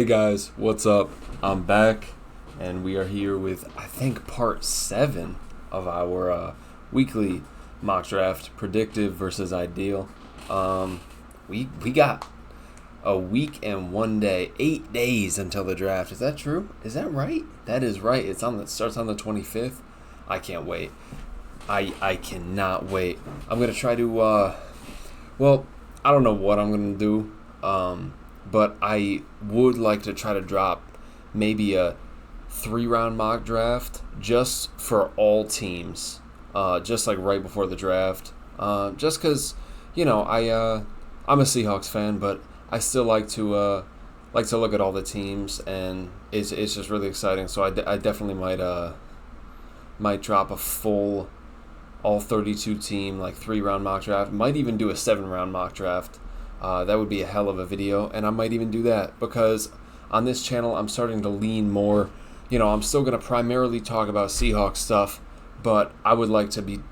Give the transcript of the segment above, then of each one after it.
Hey guys, what's up? I'm back, and we are here with, I think, part 7 of our weekly mock draft, predictive versus ideal. We got a week and 1 day, 8 days until the draft. Is that true? Is that right? That is right. It starts on the 25th. I can't wait. I cannot wait. I'm gonna try to. Well, I don't know what I'm gonna do. But I would like to try to drop maybe a 3-round mock draft just for all teams, just like right before the draft. Just because, I'm a Seahawks fan, but I still like to look at all the teams, and it's just really exciting. So I definitely might drop a full all 32 team like 3-round mock draft. Might even do a 7-round mock draft. That would be a hell of a video, and I might even do that because on this channel I'm starting to lean more. I'm still going to primarily talk about Seahawks stuff, but I would like to be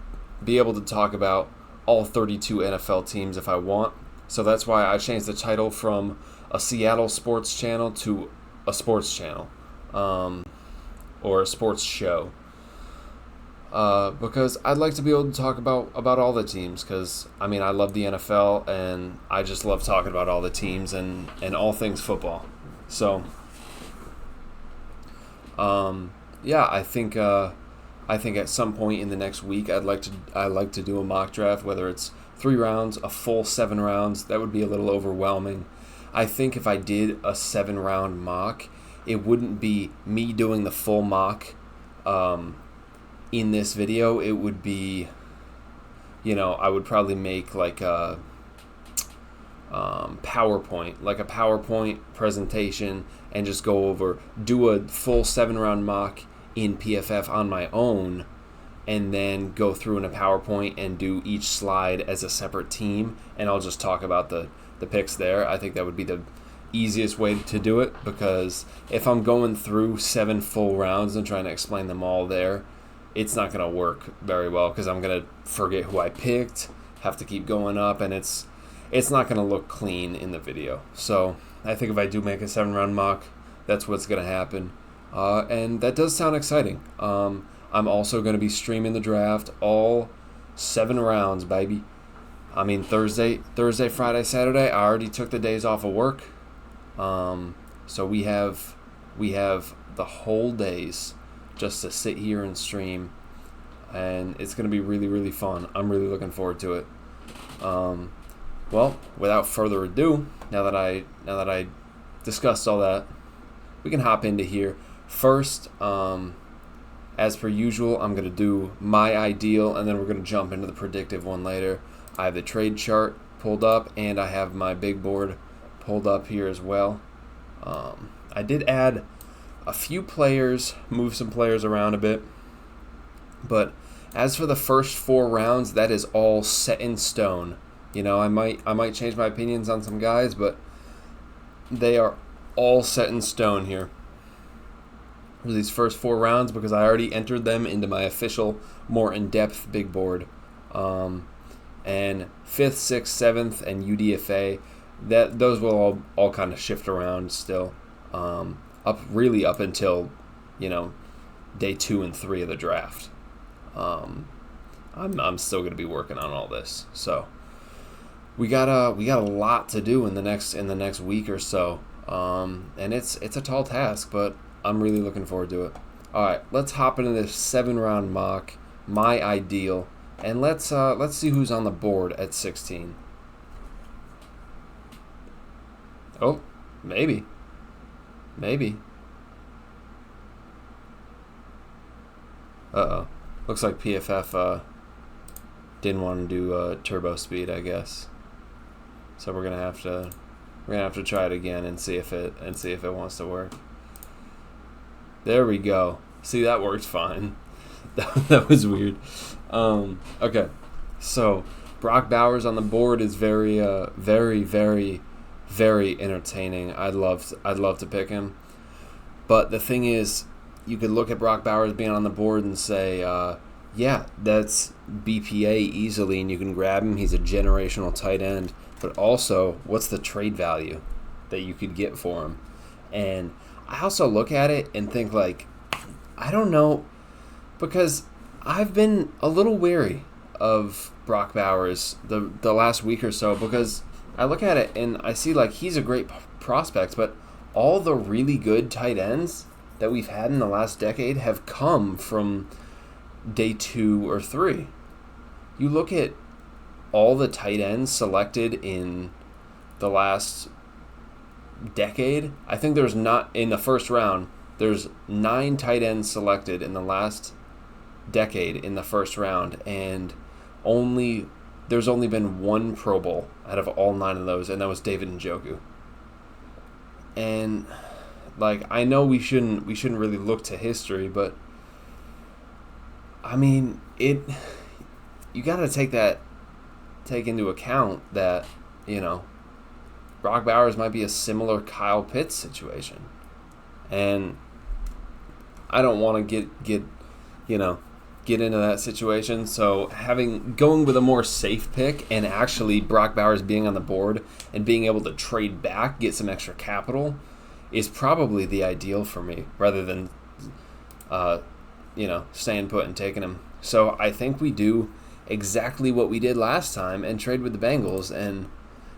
able to talk about all 32 NFL teams if I want. So that's why I changed the title from a Seattle sports channel to a sports channel, or a sports show. Because I'd like to be able to talk about all the teams, because I love the NFL, and I just love talking about all the teams and all things football. So yeah, I think at some point in the next week I'd like to do a mock draft, whether it's 3 rounds, a full 7 rounds. That would be a little overwhelming. I think if I did a 7-round mock, it wouldn't be me doing the full mock in this video. It would be, I would probably make like a PowerPoint presentation, and just do a full 7-round mock in PFF on my own, and then go through in a PowerPoint and do each slide as a separate team, and I'll just talk about the picks there. I think that would be the easiest way to do it, because if I'm going through 7 full rounds and trying to explain them all there, it's not going to work very well, because I'm going to forget who I picked, have to keep going up, and it's not going to look clean in the video. So I think if I do make a 7-round mock, that's what's going to happen. And that does sound exciting. I'm also going to be streaming the draft, all 7 rounds, baby. Thursday, Friday, Saturday, I already took the days off of work. So we have the whole days just to sit here and stream, and it's going to be really, really fun. I'm really looking forward to it. Well, without further ado, now that I discussed all that, we can hop into here. First, as per usual, I'm going to do my ideal, and then we're going to jump into the predictive one later. I have the trade chart pulled up, and I have my big board pulled up here as well. I did add a few players, move some players around a bit, but as for the first 4 rounds, that is all set in stone. I might change my opinions on some guys, but they are all set in stone here for these first 4 rounds, because I already entered them into my official, more in-depth big board. And 5th, 6th, 7th, and UDFA, those will all kind of shift around still. Up until, day 2 and 3 of the draft. I'm still going to be working on all this, so we got a lot to do in the next week or so, and it's a tall task, but I'm really looking forward to it. All right, let's hop into this 7-round mock, my ideal, and let's see who's on the board at 16. Oh, maybe. Uh-oh. Looks like PFF didn't want to do turbo speed, I guess. So we're gonna have to try it again and see if it wants to work. There we go. See, that worked fine. That was weird. Okay. So Brock Bowers on the board is very, very, very entertaining. I'd love to pick him. But the thing is, you could look at Brock Bowers being on the board and say, yeah, that's BPA easily, and you can grab him. He's a generational tight end. But also, what's the trade value that you could get for him? And I also look at it and think, like, I don't know, because I've been a little wary of Brock Bowers the last week or so, because I look at it and I see, like, he's a great prospect, but all the really good tight ends that we've had in the last decade have come from day 2 or 3. You look at all the tight ends selected in the last decade. I think there's not, in the first round, there's 9 tight ends selected in the last decade in the first round, and there's only been 1 Pro Bowl out of all 9 of those, and that was David Njoku. And, like, I know we shouldn't really look to history, but I mean, you got to take into account that, you know, Brock Bowers might be a similar Kyle Pitts situation. And I don't want to get into that situation. So going with a more safe pick and actually Brock Bowers being on the board and being able to trade back, get some extra capital, is probably the ideal for me, rather than staying put and taking him. So I think we do exactly what we did last time and trade with the Bengals. And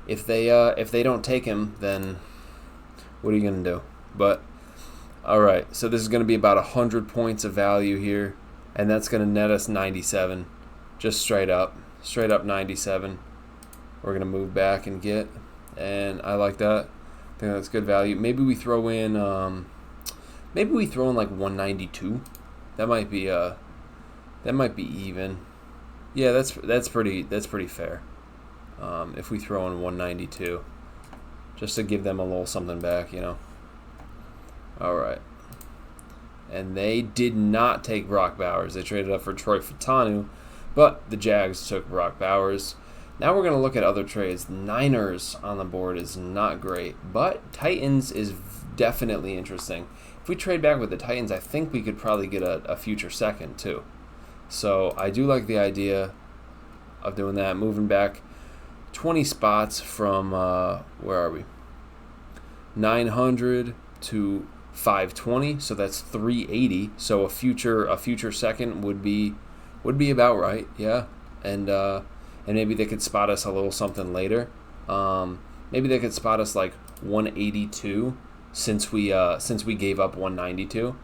if they don't take him, then what are you gonna do? But all right, so this is gonna be about 100 points of value here, and that's gonna net us 97, just straight up 97. We're gonna move back and get, and I like that. I think that's good value. Maybe we throw in like 192. That might be even. Yeah, that's pretty fair. If we throw in 192, just to give them a little something back, you know. All right. And they did not take Brock Bowers. They traded up for Troy Fautanu, but the Jags took Brock Bowers. Now we're going to look at other trades. Niners on the board is not great, but Titans is definitely interesting. If we trade back with the Titans, I think we could probably get a future second too. So I do like the idea of doing that, moving back 20 spots from, where are we? 900 to 520, so that's 380. So a future second would be about right, yeah. And maybe they could spot us a little something later. Maybe they could spot us like 182 since we gave up 192.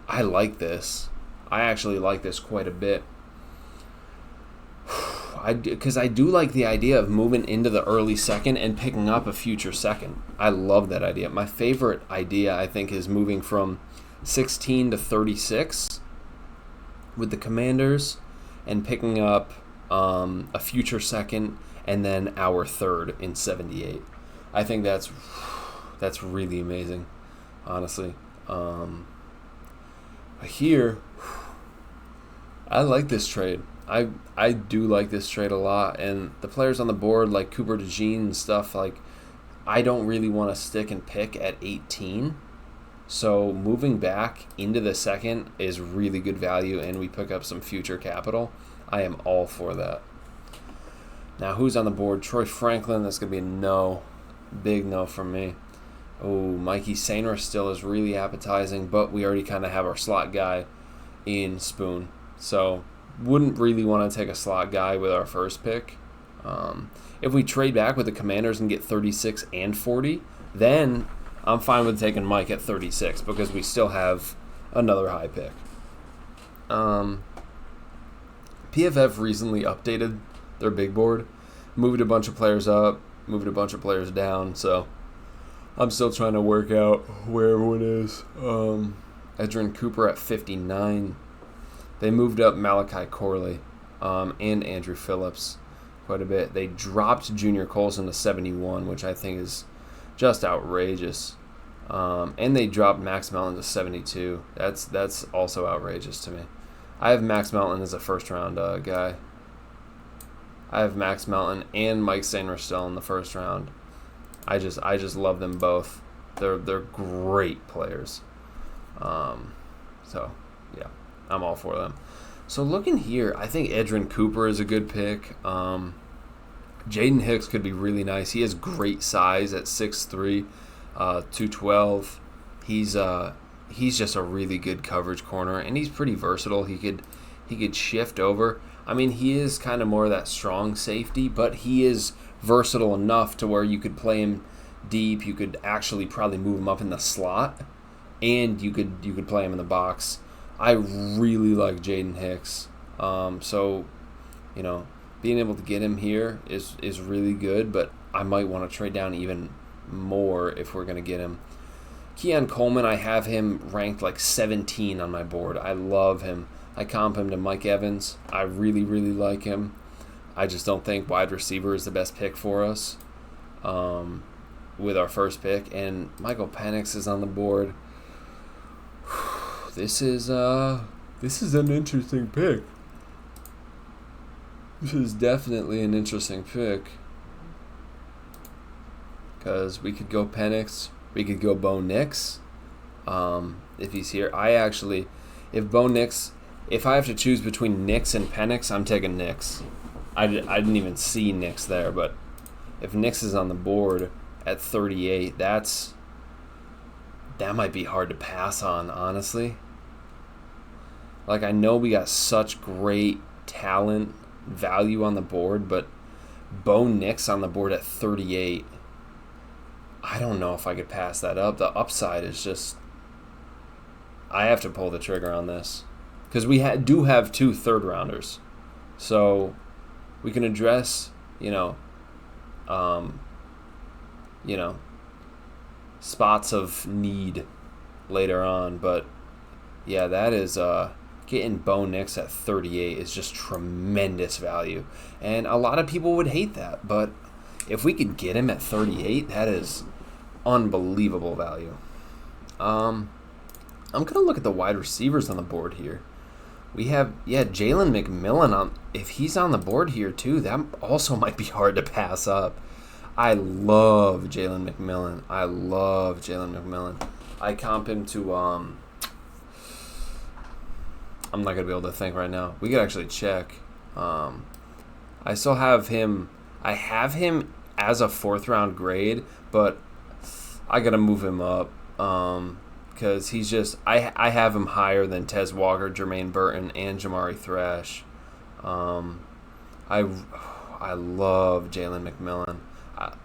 I like this. I actually like this quite a bit. Because I do like the idea of moving into the early second and picking up a future second. I love that idea. My favorite idea, I think, is moving from 16 to 36 with the Commanders and picking up a future second and then our third in 78. I think that's really amazing, honestly. Here, I like this trade. I do like this trade a lot, and the players on the board like Cooper DeJean and stuff, like, I don't really want to stick and pick at 18. So moving back into the second is really good value, and we pick up some future capital. I am all for that. Now, who's on the board? Troy Franklin. That's going to be a no. Big no from me. Oh, Mikey Sainer still is really appetizing, but we already kind of have our slot guy in Spoon. So wouldn't really want to take a slot guy with our first pick. If we trade back with the Commanders and get 36 and 40, then I'm fine with taking Mike at 36 because we still have another high pick. PFF recently updated their big board, moved a bunch of players up, moved a bunch of players down, so I'm still trying to work out where everyone is. Edgerrin Cooper at 59. They moved up Malachi Corley and Andrew Phillips quite a bit. They dropped Junior Colson to 71, which I think is just outrageous. And they dropped Max Melton to 72. That's also outrageous to me. I have Max Melton as a first-round guy. I have Max Melton and Mike Sainer still in the first round. I just love them both. They're great players. So yeah, I'm all for them. So looking here, I think Edgerrin Cooper is a good pick. Jaden Hicks could be really nice. He has great size at 6'3", 212. He's just a really good coverage corner, and he's pretty versatile. He could shift over. I mean, he is kind of more of that strong safety, but he is versatile enough to where you could play him deep. You could actually probably move him up in the slot, and you could play him in the box. I really like Jaden Hicks. So, being able to get him here is really good, but I might want to trade down even more if we're going to get him. Keon Coleman, I have him ranked like 17 on my board. I love him. I comp him to Mike Evans. I really, really like him. I just don't think wide receiver is the best pick for us with our first pick. And Michael Penix is on the board. This is an interesting pick. This is definitely an interesting pick. Because we could go Penix. We could go Bo Nix if he's here. If I have to choose between Nix and Penix, I'm taking Nix. I didn't even see Nix there, but if Nix is on the board at 38, that might be hard to pass on, honestly. Like, I know we got such great talent value on the board, but Bo Nix on the board at 38, I don't know if I could pass that up. The upside is just, I have to pull the trigger on this because we do have 2 third-rounders, so we can address spots of need later on. But yeah, that is getting Bo Nix at 38 is just tremendous value, and a lot of people would hate that, but if we could get him at 38, that is unbelievable value. I'm going to look at the wide receivers on the board here. We have, Jalen McMillan. If he's on the board here too, that also might be hard to pass up. I love Jalen McMillan. I comp him to, I'm not going to be able to think right now. We could actually check. I still have him. I have him as a 4th-round grade, but I got to move him up because he's just – I have him higher than Tez Walker, Jermaine Burton, and Jamari Thrash. I love Jalen McMillan.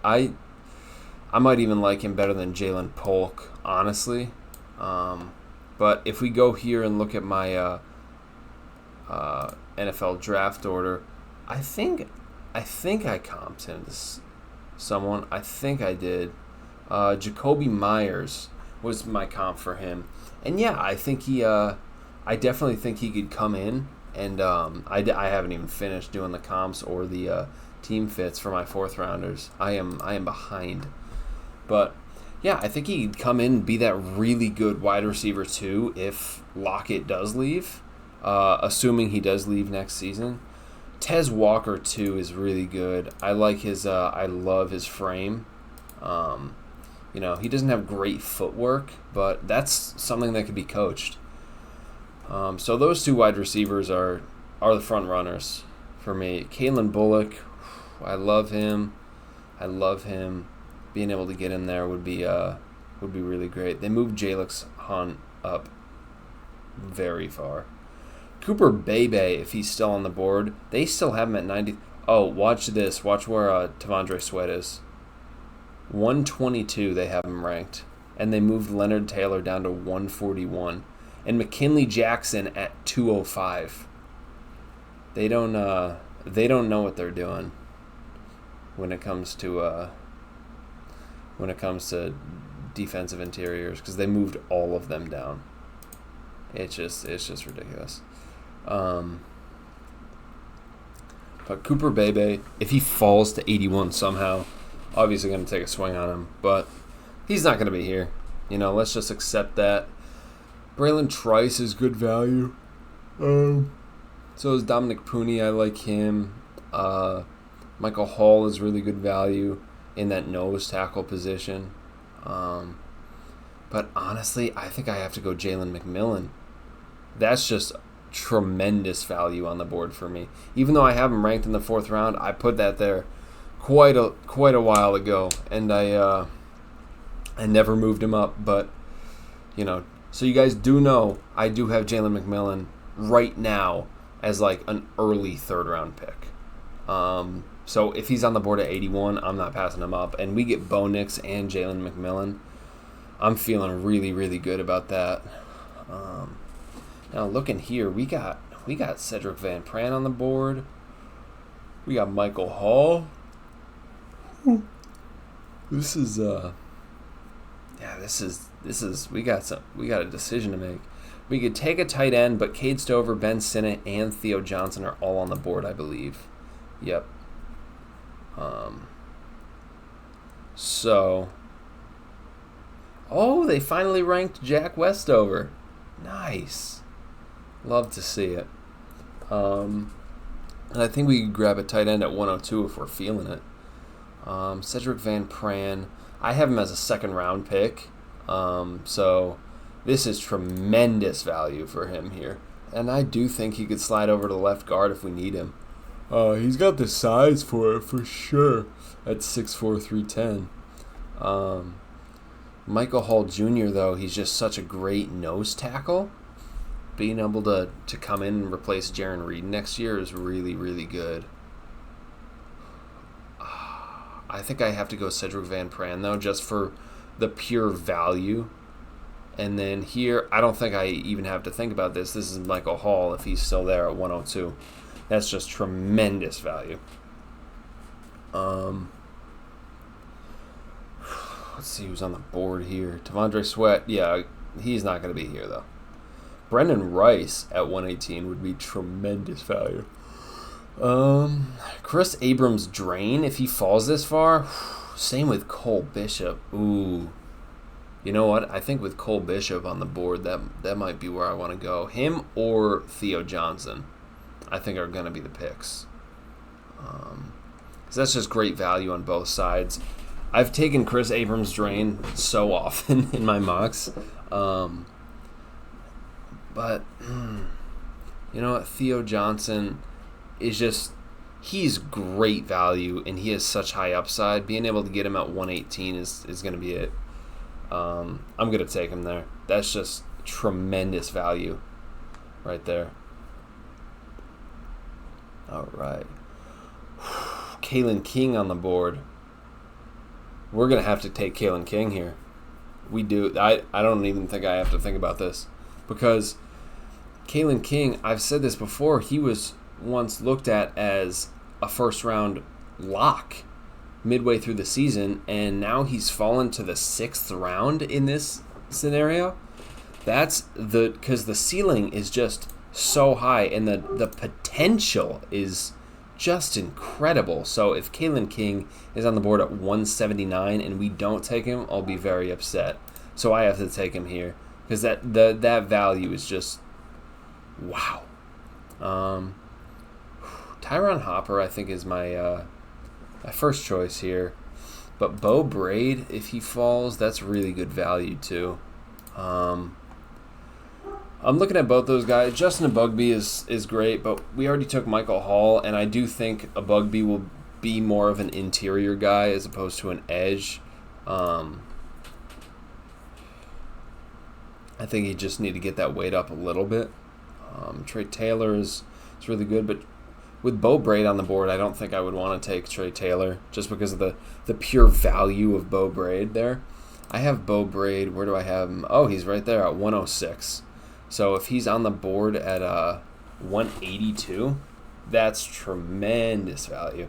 I might even like him better than Jalen Polk, honestly. But if we go here and look at my NFL draft order, I think I comped him to someone. I think I did. Jacoby Myers was my comp for him. And yeah, I think I definitely think he could come in. And I haven't even finished doing the comps or the team fits for my 4th-rounders. I am behind. But yeah, I think he could come in and be that really good wide receiver too if Lockett does leave, assuming he does leave next season. Tez Walker too is really good. I like his. I love his frame. He doesn't have great footwork, but that's something that could be coached. So those 2 wide receivers are the front runners for me. Kalen Bullock, I love him. Being able to get in there would be really great. They moved Jalix Hunt up very far. Cooper Bebe, if he's still on the board, they still have him at 90. Oh, watch this. Watch where Tavondre Sweat is. 122 they have him ranked. And they moved Leonard Taylor down to 141. And McKinley Jackson at 205. They don't know what they're doing when it comes to defensive interiors, because they moved all of them down. It's just ridiculous. But Cooper Bebe, if he falls to 81 somehow, obviously going to take a swing on him, but he's not going to be here. Let's just accept that. Braylon Trice is good value. So is Dominic Pooney. I like him. Michael Hall is really good value in that nose tackle position. But honestly, I think I have to go Jalen McMillan. That's just tremendous value on the board for me. Even though I have him ranked in the 4th round, I put that there quite a while ago, and I never moved him up. But So you guys do know I do have Jalen McMillan right now as like an early third-round pick. So if he's on the board at 81, I'm not passing him up. And we get Bo Nix and Jalen McMillan. I'm feeling really, really good about that. Now looking here, we got Cedric Van Pran on the board. We got Michael Hall. This is we got a decision to make. We could take a tight end, but Cade Stover, Ben Sinnott, and Theo Johnson are all on the board, I believe. Yep. They finally ranked Jack Westover. Nice. Love to see it. And I think we could grab a tight end at 102 if we're feeling it. Cedric Van Pran. I have him as a second-round pick. So this is tremendous value for him here. And I do think he could slide over to left guard if we need him. He's got the size for it, for sure, at 6'4", 310. Michael Hall Jr., though, he's just such a great nose tackle. Being able to come in and replace Jaron Reed next year is really, really good. I think I have to go Cedric Van Pran, though, just for the pure value. And then here, I don't think I even have to think about this. This is Michael Hall if he's still there at 102. That's just tremendous value. Let's see who's on the board here. T'Vondre Sweat, yeah, he's not going to be here, though. Brendan Rice at 118 would be tremendous value. Chris Abrams-Drain, if he falls this far, same with Cole Bishop. Ooh. You know what? I think with Cole Bishop on the board, that might be where I want to go. Him or Theo Johnson, I think, are going to be the picks. 'Cause that's just great value on both sides. I've taken Chris Abrams-Drain so often in my mocks. But, you know what? Theo Johnson is just, he's great value, and he has such high upside. Being able to get him at 118 is going to be it. I'm going to take him there. That's just tremendous value right there. All right. Kalen King on the board. We're going to have to take Kalen King here. We do. I don't even think I have to think about this. Because Kalen King, I've said this before, he was once looked at as a first-round lock midway through the season, and now he's fallen to the 6th round in this scenario. That's because the ceiling is just so high, and the potential is just incredible. So if Kalen King is on the board at 179 and we don't take him, I'll be very upset. So I have to take him here because that value is just wow. Tyron Hopper, I think, is my first choice here. But Bo Braid, if he falls, that's really good value too. I'm looking at both those guys. Justin Abugby is great, but we already took Michael Hall, and I do think Abugby will be more of an interior guy as opposed to an edge. I think he just need to get that weight up a little bit. Trey Taylor is really good, but with Bo Braid on the board, I don't think I would want to take Trey Taylor just because of the pure value of Bo Braid there. I have Bo Braid. Where do I have him? Oh, he's right there at 106. So if he's on the board at 182, that's tremendous value.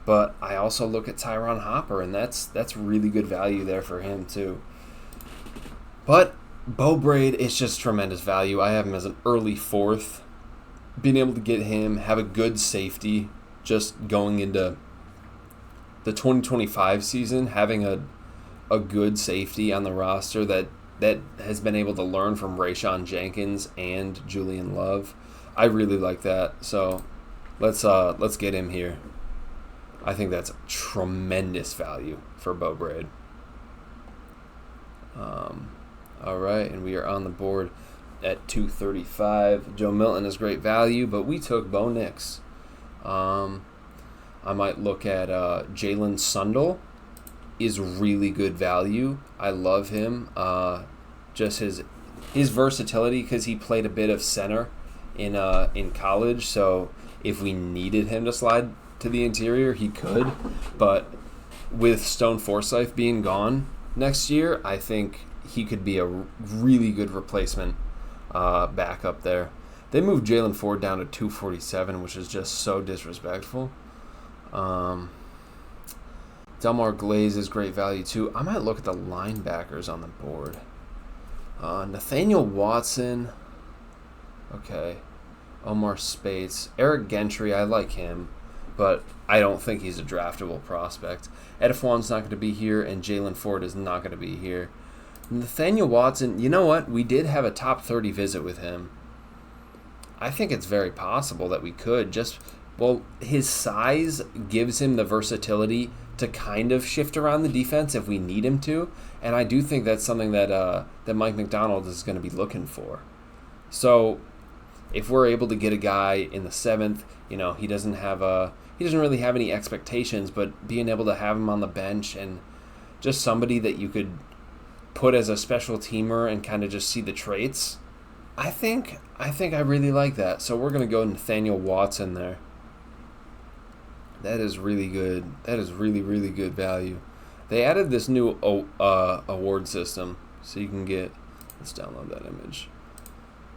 But I also look at Tyron Hopper, and that's really good value there for him too. But Bo Braid is just tremendous value. I have him as an early 4th. Being able to get him, have a good safety, just going into the 2025 season, having a good safety on the roster that has been able to learn from Rayshawn Jenkins and Julian Love. I really like that. So let's get him here. I think that's tremendous value for Bo Braid. All right, and we are on the board at 235. Joe Milton is great value, but we took Bo Nix. I might look at Jalen Sundle. Is really good value. I love him. just his versatility, because he played a bit of center in college. So if we needed him to slide to the interior, he could. But with Stone Forsythe being gone next year, I think he could be a really good replacement back up there. They moved Jalen Ford down to 247, which is just so disrespectful. Delmar Glaze is great value too. I might look at the linebackers on the board. Nathaniel Watson. Okay. Omar Spates. Eric Gentry, I like him, but I don't think he's a draftable prospect. Edifuan's not going to be here, and Jalen Ford is not going to be here. Nathaniel Watson, you know what? We did have a top 30 visit with him. I think it's very possible that we could. His size gives him the versatility to kind of shift around the defense if we need him to, and I do think that's something that Mike McDonald is going to be looking for. So if we're able to get a guy in the 7th, he doesn't really have any expectations, but being able to have him on the bench and just somebody that you could put as a special teamer and kind of just see the traits, I think I really like that. So we're going to go Nathaniel Watson there. That is really good. That is really, really good value. They added this new award system, so you can get, let's download that image.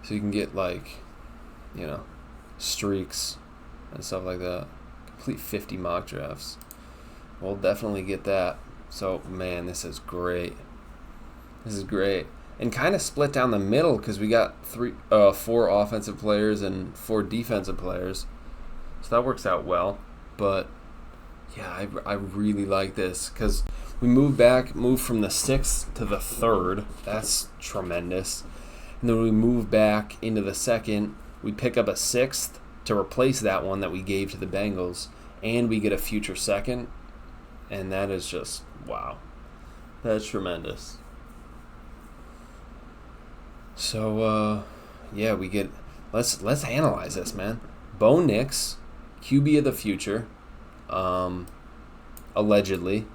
So you can get streaks and stuff like that. Complete 50 mock drafts. We'll definitely get that. So, man, this is great. This is great. And kind of split down the middle because we got 4 offensive players and 4 defensive players. So that works out well. But, yeah, I really like this because we moved from the 6th to the 3rd. That's tremendous. And then we move back into the 2nd. We pick up a 6th to replace that one that we gave to the Bengals. And we get a future 2nd. And that is just, wow. That's tremendous. So, yeah, we get, let's analyze this, man. Bo Nix, QB of the future, allegedly,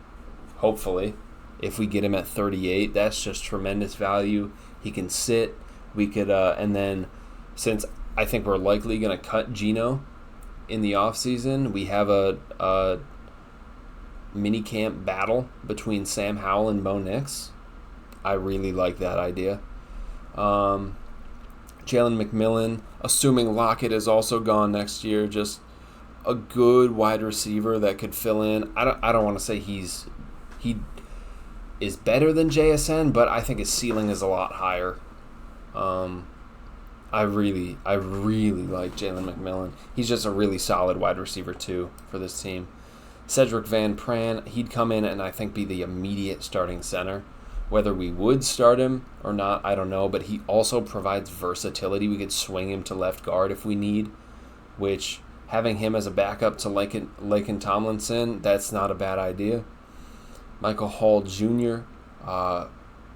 hopefully, if we get him at 38, that's just tremendous value. He can sit. We could, and then since I think we're likely going to cut Geno in the offseason, we have a mini camp battle between Sam Howell and Bo Nix. I really like that idea. Jalen McMillan, assuming Lockett is also gone next year, just a good wide receiver that could fill in. I don't want to say he is better than JSN, but I think his ceiling is a lot higher. I really like Jalen McMillan. He's just a really solid wide receiver too for this team. Cedric Van Pran, he'd come in and I think be the immediate starting center. Whether we would start him or not, I don't know, but he also provides versatility. We could swing him to left guard if we need, which having him as a backup to Laken Tomlinson, that's not a bad idea. Michael Hall Jr.,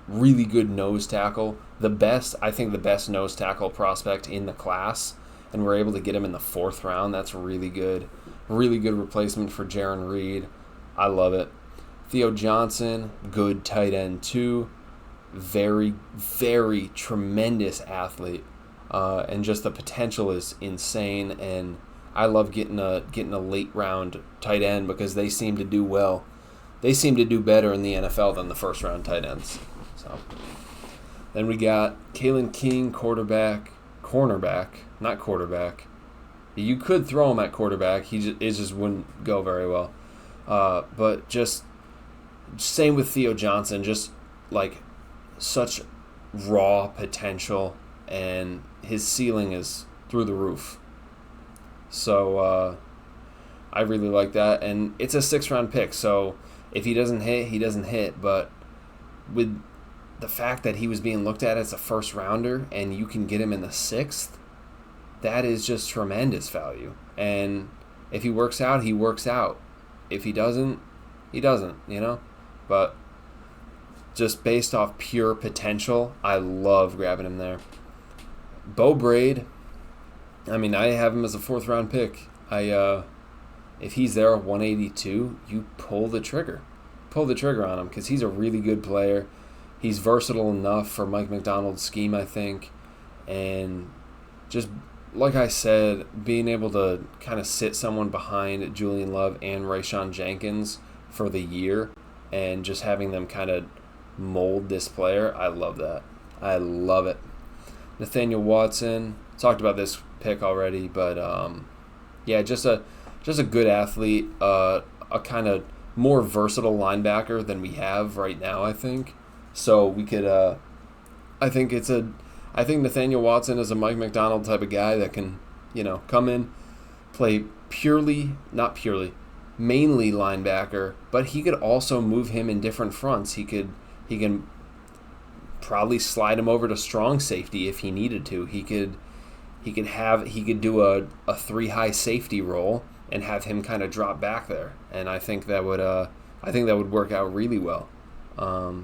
really good nose tackle. I think the best nose tackle prospect in the class, and we're able to get him in the 4th round. That's really good. Really good replacement for Jaron Reed. I love it. Theo Johnson, good tight end too. Very, very tremendous athlete. And just the potential is insane. And I love getting a late round tight end because they seem to do well. They seem to do better in the NFL than the first round tight ends. So then we got Kalen King, cornerback, not quarterback. You could throw him at quarterback. It just wouldn't go very well. But just same with Theo Johnson, just like such raw potential, and his ceiling is through the roof. So I really like that, and it's a 6th round pick. So if he doesn't hit, he doesn't hit. But with the fact that he was being looked at as a 1st rounder, and you can get him in the 6th, that is just tremendous value. And if he works out, he works out. If he doesn't, he doesn't, But just based off pure potential, I love grabbing him there. Bo Braid, I have him as a 4th round pick. If he's there at 182, you pull the trigger. Pull the trigger on him because he's a really good player. he's versatile enough for Mike McDonald's scheme, I think. And just like I said, being able to kind of sit someone behind Julian Love and Rayshawn Jenkins for the year and just having them kind of mold this player, I love that. I love it. Nathaniel Watson, talked about this pick already, but yeah, just a good athlete, a kind of more versatile linebacker than we have right now, I think. So we could, I think Nathaniel Watson is a Mike McDonald type of guy that can, come in, play mainly linebacker, but he could also move him in different fronts. He can probably slide him over to strong safety if he needed to. He could do a 3-high safety role and have him kind of drop back there, and I think that would work out really well.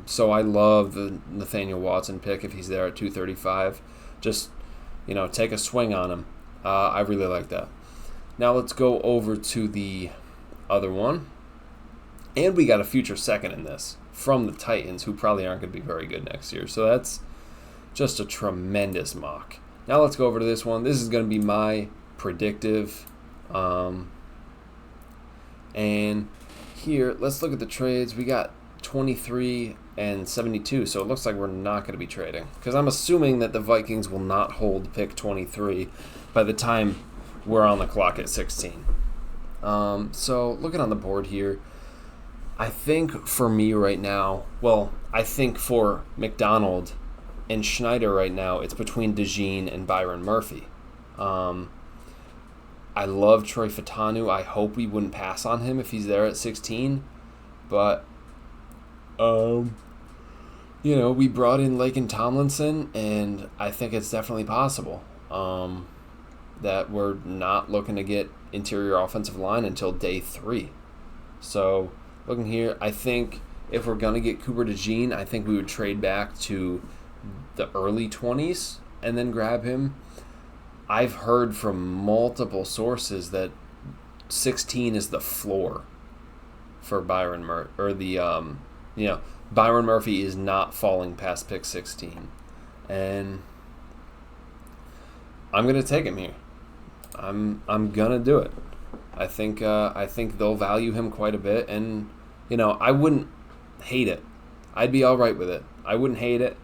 So I love the Nathaniel Watson pick if he's there at 235. Just take a swing on him. I really like that. Now let's go over to the other one, and we got a future second in this from the Titans, who probably aren't going to be very good next year. So that's just a tremendous mock. Now let's go over to this one. This is going to be my predictive. And here, let's look at the trades. We got 23 and 72, so it looks like we're not going to be trading, because I'm assuming that the Vikings will not hold pick 23 by the time we're on the clock at 16. So looking on the board here, I think for me right now, I think for McDonald and Schneider right now, it's between DeJean and Byron Murphy. I love Troy Fautanu. I hope we wouldn't pass on him if he's there at 16. But, we brought in Laken Tomlinson, and I think it's definitely possible that we're not looking to get interior offensive line until day 3. So, looking here, I think if we're going to get Cooper DeJean, I think we would trade back to the early 20s and then grab him. I've heard from multiple sources that 16 is the floor for Byron Murphy, or Byron Murphy is not falling past pick 16, and I'm gonna take him here. I'm gonna do it. I think they'll value him quite a bit, and I wouldn't hate it. I'd be all right with it. I wouldn't hate it.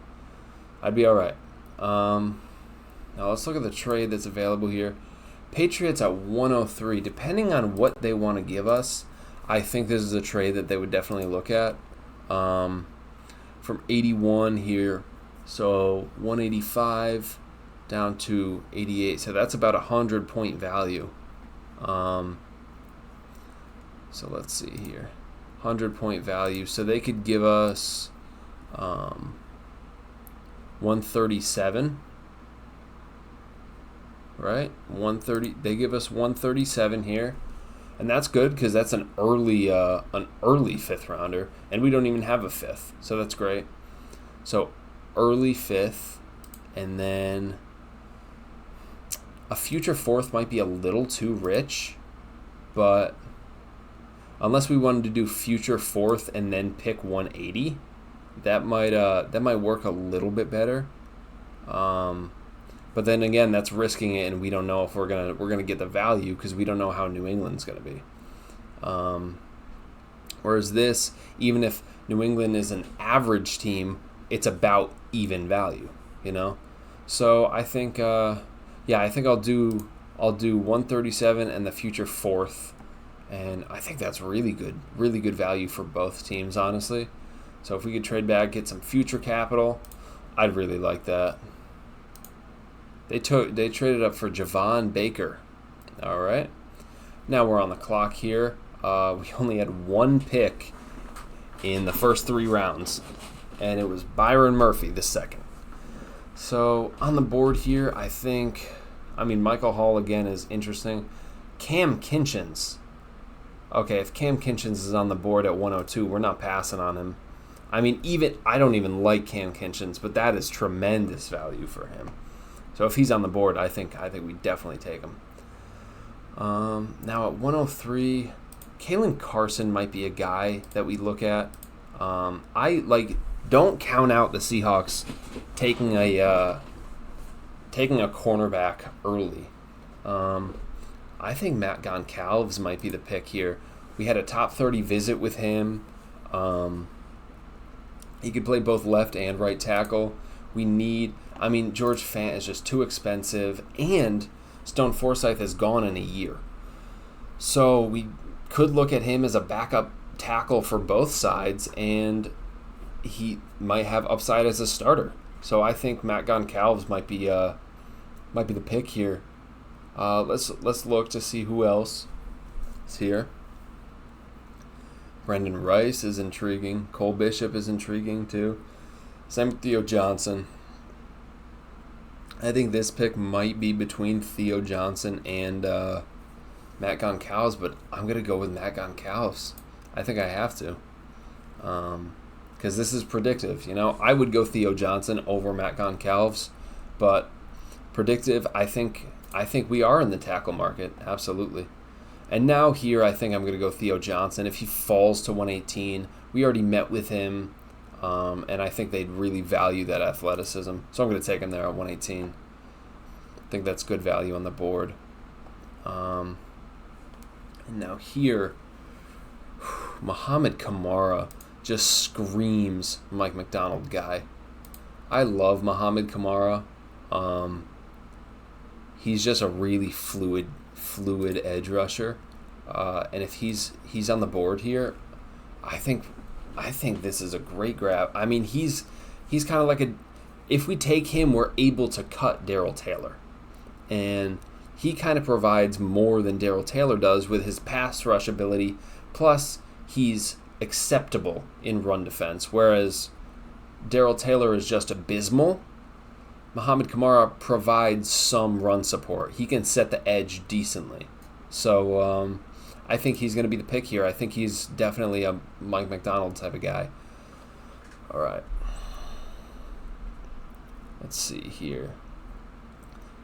I'd be all right. Now let's look at the trade that's available here. Patriots at 103. Depending on what they want to give us, I think this is a trade that they would definitely look at. From 81 here, so 185 down to 88. So that's about 100-point value. So let's see here. 100-point value. So they could give us 137. Right? 130. They give us 137 here. And that's good because that's an early 5th rounder, and we don't even have a 5th, so that's great. So early 5th, and then a future 4th might be a little too rich, but unless we wanted to do future 4th and then pick 180, that might work a little bit better. But then again, that's risking it, and we don't know if we're gonna get the value because we don't know how New England's gonna be. Whereas this, even if New England is an average team, it's about even value, So I think, I think I'll do 137 and the future 4th, and I think that's really good value for both teams, honestly. So if we could trade back, get some future capital, I'd really like that. They traded up for Javon Baker. All right. Now we're on the clock here. We only had one pick in the first 3 rounds, and it was Byron Murphy the second. So on the board here, Michael Hall again is interesting. Cam Kinchins. Okay, if Cam Kinchins is on the board at 102, we're not passing on him. I don't even like Cam Kinchins, but that is tremendous value for him. So if he's on the board, I think we definitely take him. Now at 103, Kalen Carson might be a guy that we look at. I like don't count out the Seahawks taking a cornerback early. I think Matt Goncalves might be the pick here. We had a top 30 visit with him. He could play both left and right tackle. George Fant is just too expensive, and Stone Forsythe is gone in a year. So we could look at him as a backup tackle for both sides, and he might have upside as a starter. So I think Matt Goncalves might be the pick here. Let's look to see who else is here. Brendan Rice is intriguing. Cole Bishop is intriguing too. Same with Theo Johnson. I think this pick might be between Theo Johnson and Matt Goncalves, but I'm going to go with Matt Goncalves. I think I have to. Because this is predictive. I would go Theo Johnson over Matt Goncalves, but predictive, I think we are in the tackle market, absolutely. And now here, I think I'm going to go Theo Johnson. If he falls to 118, we already met with him, and I think they'd really value that athleticism. So I'm going to take him there at 118. I think that's good value on the board. And now here, Muhammad Kamara just screams Mike McDonald guy. I love Muhammad Kamara. He's just a really fluid edge rusher, and if he's on the board here, I think this is a great grab. He's kind of like if we take him, we're able to cut Darrell Taylor, and he kind of provides more than Darrell Taylor does with his pass rush ability. Plus, he's acceptable in run defense, whereas Darrell Taylor is just abysmal. Muhammad Kamara provides some run support. He can set the edge decently. So I think he's going to be the pick here. I think he's definitely a Mike McDonald type of guy. All right. Let's see here.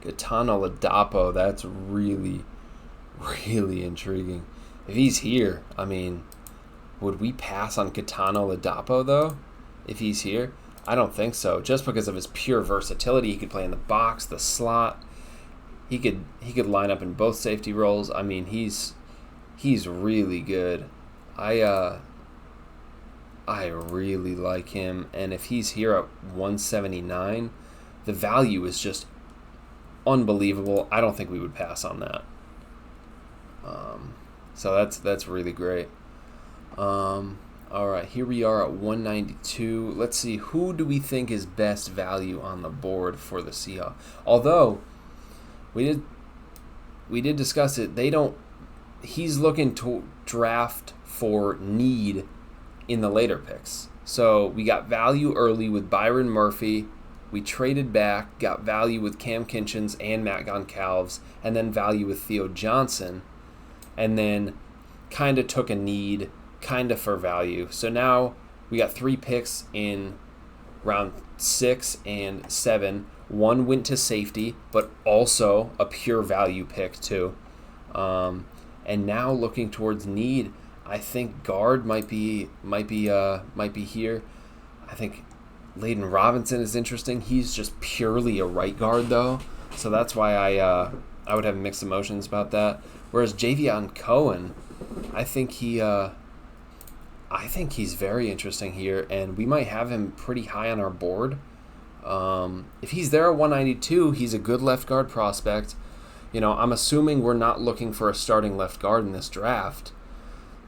Gaetano Ladapo, that's really, really intriguing. If he's here, would we pass on Gaetano Ladapo, though, if he's here? I don't think so. Just because of his pure versatility, he could play in the box, the slot. He could line up in both safety roles. He's really good. I really like him, and if he's here at 179, the value is just unbelievable. I don't think we would pass on that. So that's really great. All right, here we are at 192. Let's see, who do we think is best value on the board for the Seahawks? Although we did discuss it, he's looking to draft for need in the later picks. So we got value early with Byron Murphy. We traded back, got value with Cam Kinchins and Matt Goncalves, and then value with Theo Johnson, and then kind of took a need kind of for value. So now we got 3 picks in round 6 and 7. One went to safety, but also a pure value pick too. And now looking towards need, I think guard might be here. I think Layden Robinson is interesting. He's just purely a right guard though, so that's why I would have mixed emotions about that. Whereas Javion Cohen, I think he's very interesting here, and we might have him pretty high on our board. If he's there at 192, he's a good left guard prospect. I'm assuming we're not looking for a starting left guard in this draft.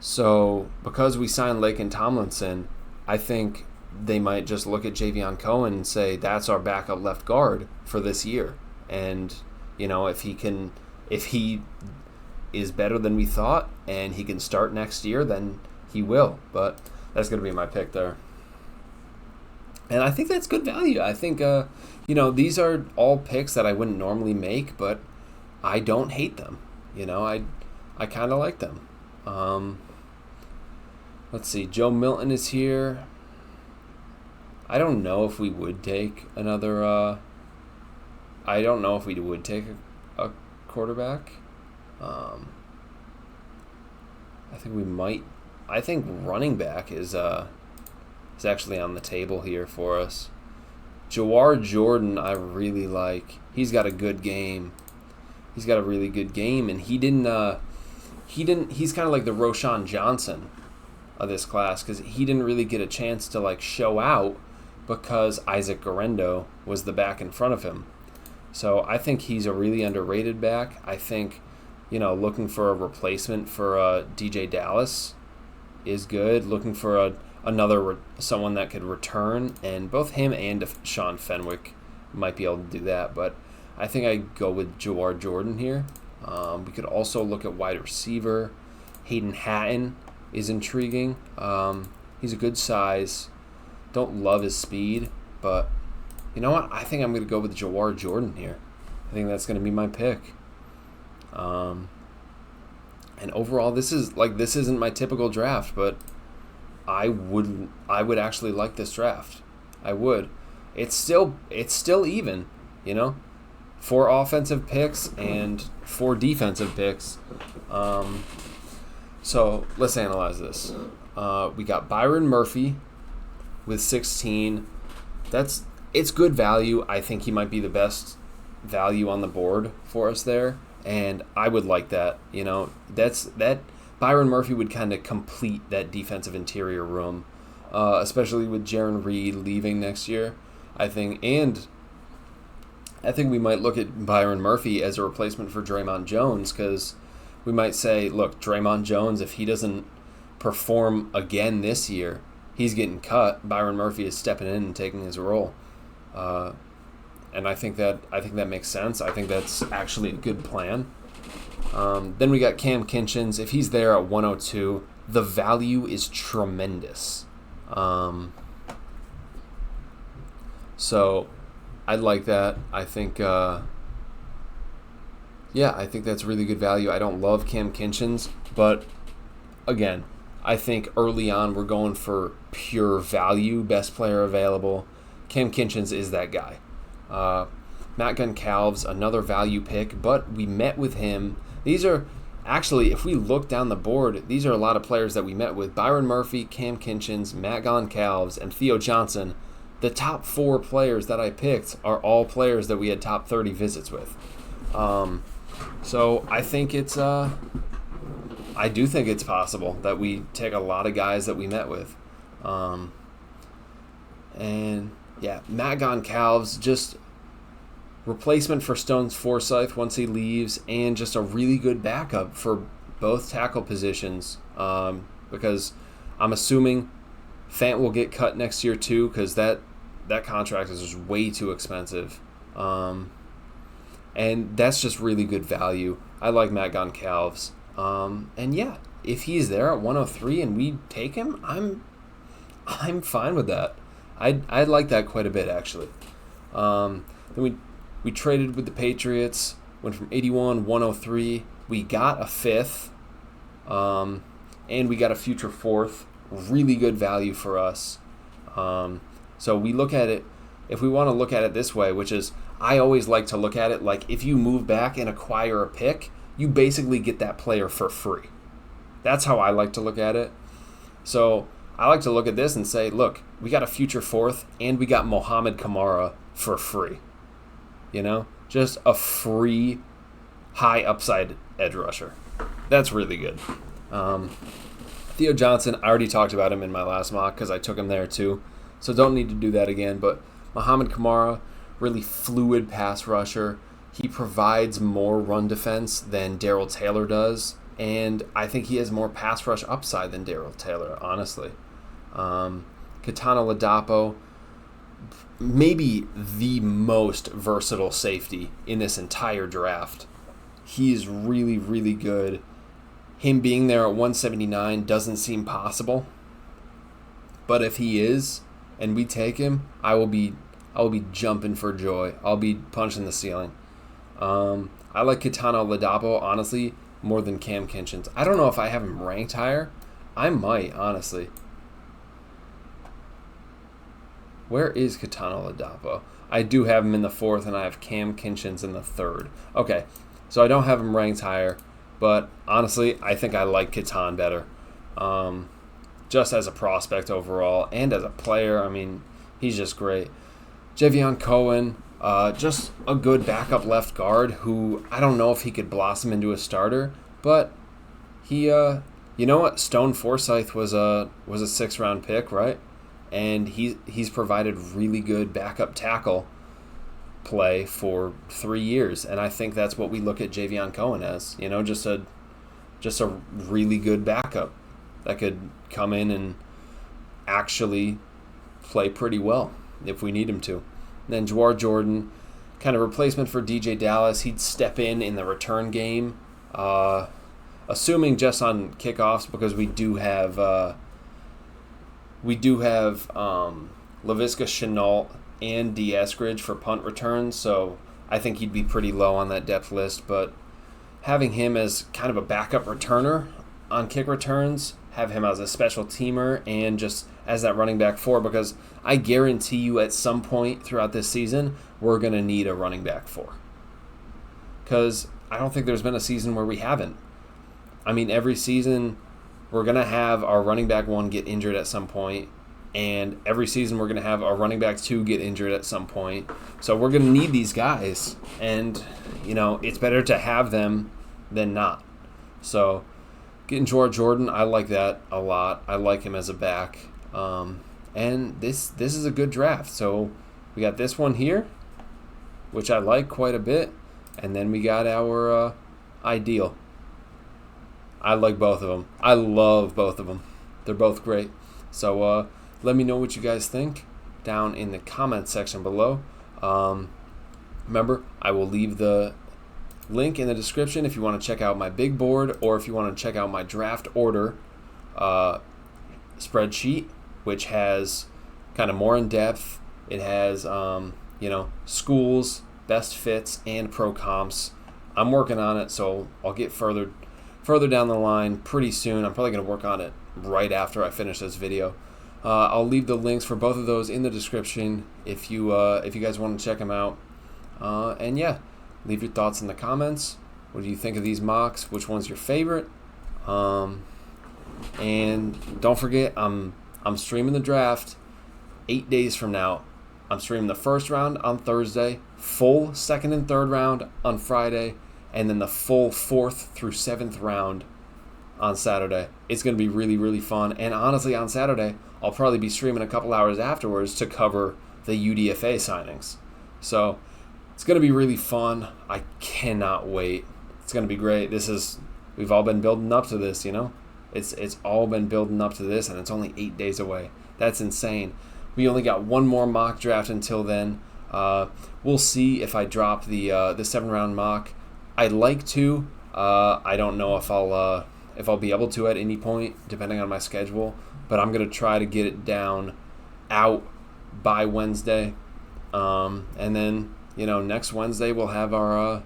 So because we signed Laken Tomlinson, I think they might just look at Javion Cohen and say that's our backup left guard for this year. And if he is better than we thought and he can start next year, then he will. But that's going to be my pick there. And I think that's good value. I think these are all picks that I wouldn't normally make, but I don't hate them. I kind of like them. Let's see. Joe Milton is here. I don't know if we would take another. I don't know if we would take a quarterback. I think we might. I think running back is is actually on the table here for us. Jawar Jordan, I really like. He's got a good game. He's got a really good game, and he didn't. He's kind of like the Roshan Johnson of this class because he didn't really get a chance to like show out because Isaac Garendo was the back in front of him. So I think he's a really underrated back. I think, looking for a replacement for DJ Dallas is good. Looking for someone that could return, and both him and Sean Fenwick might be able to do that. But I think I go with Jawar Jordan here. We could also look at wide receiver. Hayden Hatton is intriguing. He's a good size. Don't love his speed, but you know what? I think I'm going to go with Jawar Jordan here. I think that's going to be my pick. And overall, this isn't my typical draft, but I would actually like this draft. I would. It's still even, 4 offensive picks and 4 defensive picks. So let's analyze this. We got Byron Murphy with 16. It's good value. I think he might be the best value on the board for us there, and I would like that. That Byron Murphy would kind of complete that defensive interior room, especially with Jaron Reed leaving next year. I think we might look at Byron Murphy as a replacement for Draymond Jones, because we might say, look, Draymond Jones, if he doesn't perform again this year, he's getting cut. Byron Murphy is stepping in and taking his role, and I think that makes sense. I think that's actually a good plan. Then we got Cam Kinchins. If he's there at 102, the value is tremendous. So I like that. I think, I think that's really good value. I don't love Cam Kinchins, but again, I think early on we're going for pure value, best player available. Cam Kinchins is that guy. Matt Goncalves, another value pick, but we met with him. These are actually, if we look down the board, these are a lot of players that we met with. Byron Murphy, Cam Kinchins, Matt Goncalves, and Theo Johnson. The top 4 players that I picked are all players that we had top 30 visits with. So I think I do think it's possible that we take a lot of guys that we met with. Matt Goncalves, just replacement for Stones Forsythe once he leaves, and just a really good backup for both tackle positions, because I'm assuming Fant will get cut next year too, because that contract is just way too expensive. And that's just really good value. I like Matt Goncalves. If he's there at 103 and we take him, I'm fine with that. I like that quite a bit, actually. Then we traded with the Patriots, went from 81, 103. We got a 5th, and we got a future 4th. Really good value for us. So we look at it, if we want to look at it this way, which is, I always like to look at it like if you move back and acquire a pick, you basically get that player for free. That's how I like to look at it. So I like to look at this and say, look, we got a future 4th and we got Mohamed Kamara for free. Just a free high upside edge rusher. That's really good. Theo Johnson, I already talked about him in my last mock because I took him there too. So don't need to do that again. But Mohamed Kamara, really fluid pass rusher. He provides more run defense than Darrell Taylor does. And I think he has more pass rush upside than Darrell Taylor, honestly. Katana Ladapo, maybe the most versatile safety in this entire draft. He is really, really good. Him being there at 179 doesn't seem possible. But if he is, and we take him, I will be jumping for joy. I'll be punching the ceiling. I like Katana Ladapo, honestly, more than Cam Kinchins. I don't know if I have him ranked higher. I might, honestly. Where is Katana Ladapo? I do have him in the 4th, and I have Cam Kinchins in the 3rd. Okay, so I don't have him ranked higher, but honestly, I think I like Katan better. just as a prospect overall and as a player. I mean, he's just great. Javion Cohen, just a good backup left guard who I don't know if he could blossom into a starter, but he, you know what? Stone Forsythe was a 6th-round pick, right? And he's provided really good backup tackle play for 3 years, and I think that's what we look at Javion Cohen as. You know, just a really good backup that could come in and actually play pretty well if we need him to. And then Jawar Jordan, kind of replacement for DJ Dallas. He'd step in the return game, assuming just on kickoffs, because we do have Laviska Shenault and D. Eskridge for punt returns, so I think he'd be pretty low on that depth list. But having him as kind of a backup returner on kick returns, have him as a special teamer, and just as that running back 4, because I guarantee you at some point throughout this season, we're going to need a running back 4. Because I don't think there's been a season where we haven't. I mean, every season we're going to have our running back 1 get injured at some point, and every season we're going to have our running back 2 get injured at some point. So we're going to need these guys, and, you know, it's better to have them than not. So getting Jawar Jordan, I like that a lot. I like him as a back. And this is a good draft. So we got this one here, which I like quite a bit, and then we got our ideal. I like both of them. I love both of them. They're both great. So let me know what you guys think down in the comment section below. Remember, I will leave the link in the description if you want to check out my big board, or if you want to check out my draft order spreadsheet, which has kind of more in depth. It has schools, best fits, and pro comps. I'm working on it, so I'll get further down the line pretty soon. I'm probably going to work on it right after I finish this video. I'll leave the links for both of those in the description if you guys want to check them out. And yeah, leave your thoughts in the comments. What do you think of these mocks? Which one's your favorite? And don't forget, I'm streaming the draft 8 days from now. I'm streaming the first round on Thursday, full second and third round on Friday, and then the full 4th through 7th round on Saturday. It's going to be really, really fun. And honestly, on Saturday, I'll probably be streaming a couple hours afterwards to cover the UDFA signings. So it's going to be really fun. I cannot wait. It's going to be great. We've all been building up to this, you know? It's all been building up to this, and it's only 8 days away. That's insane. We only got one more mock draft until then. We'll see if I drop the 7-round mock. I'd like to. I don't know if I'll be able to at any point, depending on my schedule. But I'm gonna try to get it out by Wednesday, and then next Wednesday we'll have our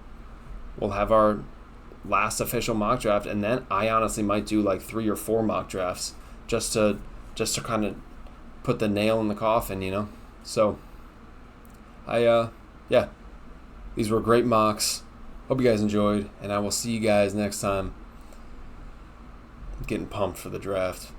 last official mock draft, and then I honestly might do like 3 or 4 mock drafts just to kind of put the nail in the coffin, So these were great mocks. Hope you guys enjoyed, and I will see you guys next time. I'm getting pumped for the draft.